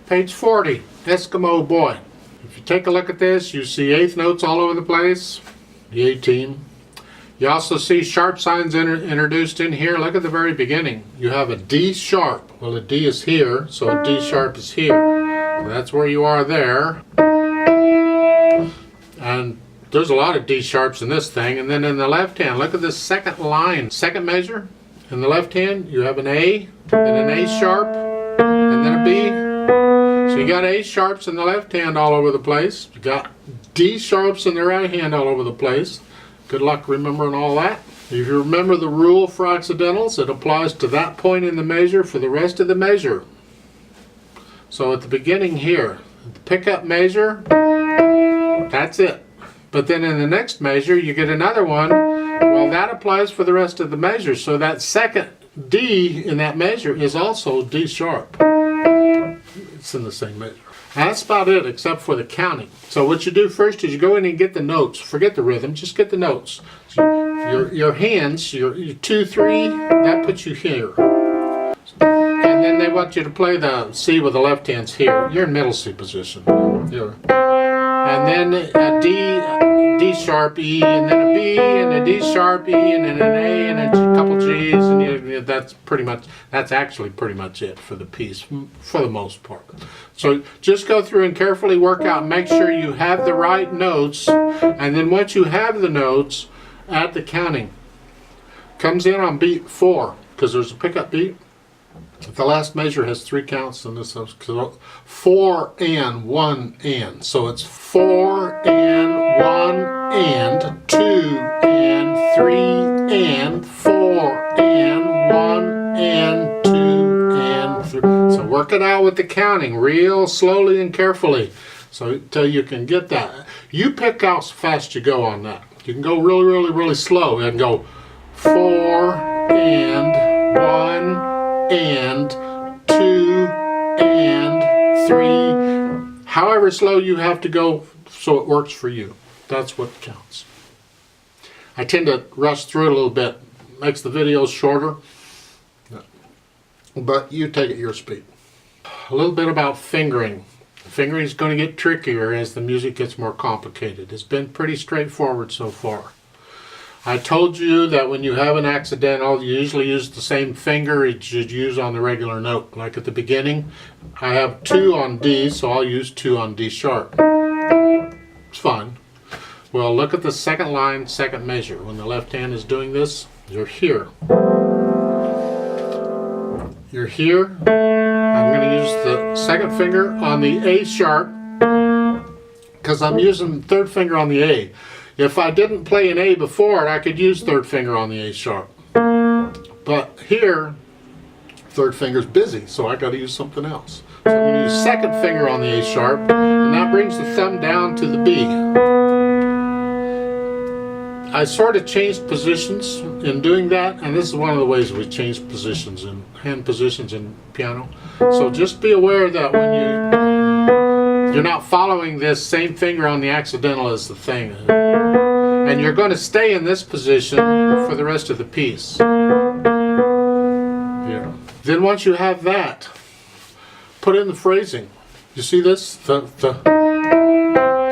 Page 40, Eskimo Boy. If you take a look at this, you see eighth notes all over the place, the A team. You also see sharp signs introduced in here. Look at the very beginning. You have a D sharp. Well, a D is here, so a D sharp is here. So that's where you are there. And there's a lot of D sharps in this thing. And then in the left hand, look at this second line, second measure. In the left hand, you have an A, then an A sharp, and then a B. So you got A sharps in the left hand all over the place. You got D sharps in the right hand all over the place. Good luck remembering all that. If you remember the rule for accidentals, it applies to that point in the measure for the rest of the measure. So at the beginning here, the pickup measure, that's it. But then in the next measure, you get another one. Well, that applies for the rest of the measure. So that second D in that measure is also D sharp. It's in the same measure. That's about it, except for the counting. So what you do first is you go in and get the notes. Forget the rhythm, just get the notes. So your hands, your 2, 3, that puts you here. And then they want you to play the C with the left hands here. You're in middle C position. Here. And then a D sharp E, and then a B, and a D sharp E, and then an A, and a couple G's, and that's actually pretty much it for the piece, for the most part. So just go through and carefully work out, make sure you have the right notes, and then once you have the notes, add the counting. Comes in on beat 4, because there's a pickup beat. The last measure has 3 counts, and this is 4 and 1 and. So it's 4 and 1 and 2 and 3 and 4 and 1 and 2 and 3. So work it out with the counting real slowly and carefully, so until you can get that. You pick how fast you go on that. You can go really, really, really slow and go 4 and 1 and 2 and 3, however slow you have to go so it works for you. That's what counts. I tend to rush through it a little bit, makes the videos shorter, but you take it your speed. A little bit about fingering. Fingering is going to get trickier as the music gets more complicated. It's been pretty straightforward so far. I told you that when you have an accidental, you usually use the same finger as you'd use on the regular note. Like at the beginning, I have 2 on D, so I'll use 2 on D sharp. It's fine. Well, look at the second line, second measure. When the left hand is doing this, you're here. You're here. I'm going to use the second finger on the A sharp because I'm using third finger on the A. If I didn't play an A before it, I could use third finger on the A sharp. But here, third finger's busy, so I got to use something else. So I'm going to use second finger on the A sharp, and that brings the thumb down to the B. I sort of changed positions in doing that, and this is one of the ways we change positions in hand positions in piano. So just be aware that when you're not following this same finger on the accidental as the thing. And you're going to stay in this position for the rest of the piece. Here. Then once you have that, put in the phrasing. You see this?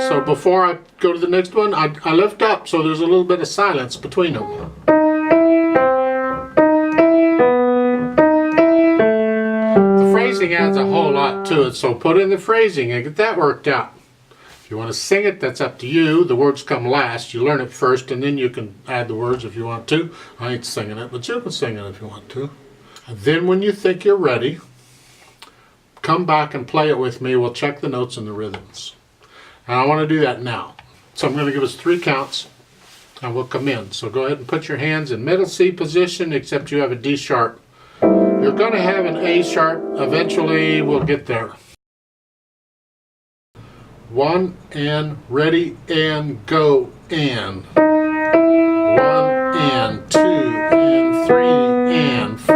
So before I go to the next one, I lift up so there's a little bit of silence between them. The phrasing adds a whole lot to it, so put in the phrasing and get that worked out. If you want to sing it, that's up to you. The words come last. You learn it first, and then you can add the words if you want to. I ain't singing it, but you can sing it if you want to. And then when you think you're ready, come back and play it with me. We'll check the notes and the rhythms. And I want to do that now. So I'm going to give us 3 counts, and we'll come in. So go ahead and put your hands in middle C position, except you have a D sharp. You're going to have an A sharp. Eventually, we'll get there. 1 and ready and go and 1 and 2 and 3 and 4